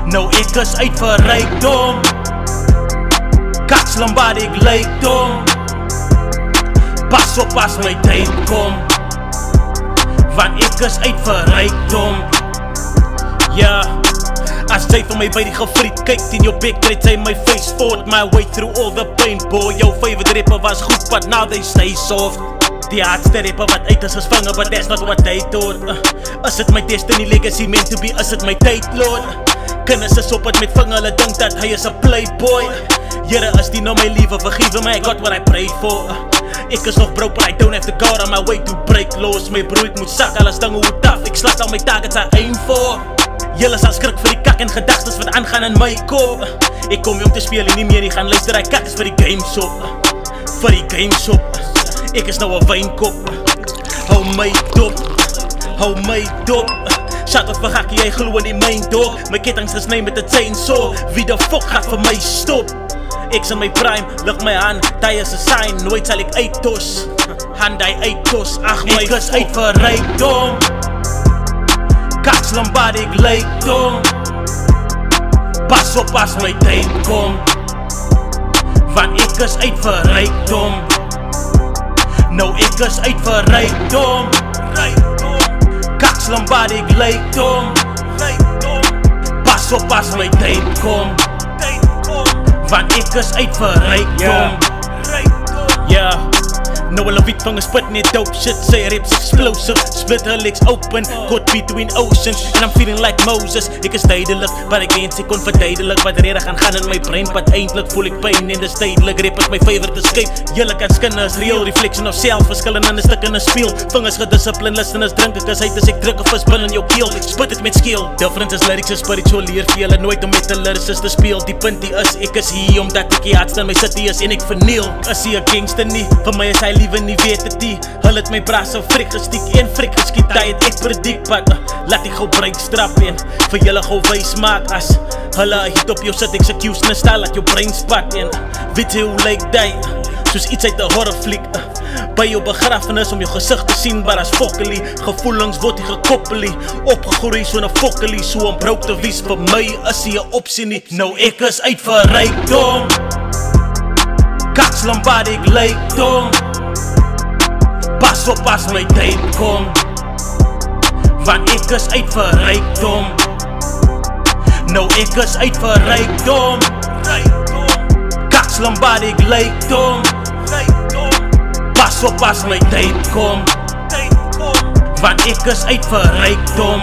Nou ek is uit vir rykdom. Kakslam waar ek lyk dom. Pas op as my tyd kom, want ek is uit vir rykdom. As sy vir my by die gefriet kyk in jou bek, trade sy my face, fought my way through all the pain. Boy, jou favorite rapper was goed, but now they stay soft. Die hardste rapper wat uit is vanger, but that's not what they thought. Is it my destiny, legacy meant to be, is it my tyd, Lord? Kinders is op het met vinger, hulle dink dat hy is a playboy. Here is die nou my liewe, vergewe my, I got what I prayed for. Ek is nog broke, but I don't have to go on my way to break laws. My bro, ek moet sak, alles dinge hoe tough, ek slaat al my targets I aim for. Julle sal skrik vir die kak en gedagtes wat aangaan in my kop. Ek kom hier om te speel en nie meer, ek gaan luister, hy kak is vir die gameshop. Vir die gameshop, ek is nou 'n wynkop. Hou my dop, hou my dop. Shout out vir Gakkie, jy glo in die myn dog. My kettinge gesny met 'n chainsaw. Wie die fuck gaat vir my stop? Ek's in my prime, lig my hand, die is 'n sign. Nooit sal ek uittos, hand hy uittos. Ag my, ek is uit vir rykdom. Kakslam waar ek lyk dom. Pas op as my tyd kom, want ek is uit vir rykdom. Nou ek is uit vir rykdom. Kakslam waar ek lyk dom. Pas op as my tyd kom, want ek is uit vir rykdom. Nou hulle weet van gespit net dope shit, say raps explosive. Split her legs open, caught between oceans, and I'm feeling like Moses. Ek is tydelik, but ek weet ek kon verduidelik wat rede gaan in my brein, but eindelijk voel ek pijn en dis tydelik. Rap is my favorite escape. Julle kan skinne is real, reflection of self, verskillen in 'n stuk in 'n speel. Vingers gediscipline, listeners drink ek as uit as ek druk 'n vis bil in jou keel. Spit het met skill, different is lyrics is spiritual, leer vir julle nooit om met 'n lyricist te speel. Die punt die is, ek is hier omdat ek die hardste in my city is en ek verniel. Is hy 'n gangster nie, vir my is hy liewe nie weet het die. Hulle het my braas so frik gestiek en frik geskiet, hy het ek predik, but laat ek gou break strap en vir julle gou wys maak as hulle hit op jou sit execution style, laat jou brain spat en weet jy hoe lyk die, soos iets uit 'n horrorfliek. By jou begrafenis om jou gesig te sien, maar as fokkelie, gevoelens word die gekoppelie, opgegroei so 'n fokkelie, so om broke te wees vir my is hy 'n opsie nie. Nou ek is uit vir rykdom. Kakslam waar ek lyk dom. Pas op as my tyd kom, want ek is uit vir rykdom. Nou ek is uit vir rykdom. Kakslam waar ek lyk dom. Pas op as my tyd kom, want ek is uit vir rykdom.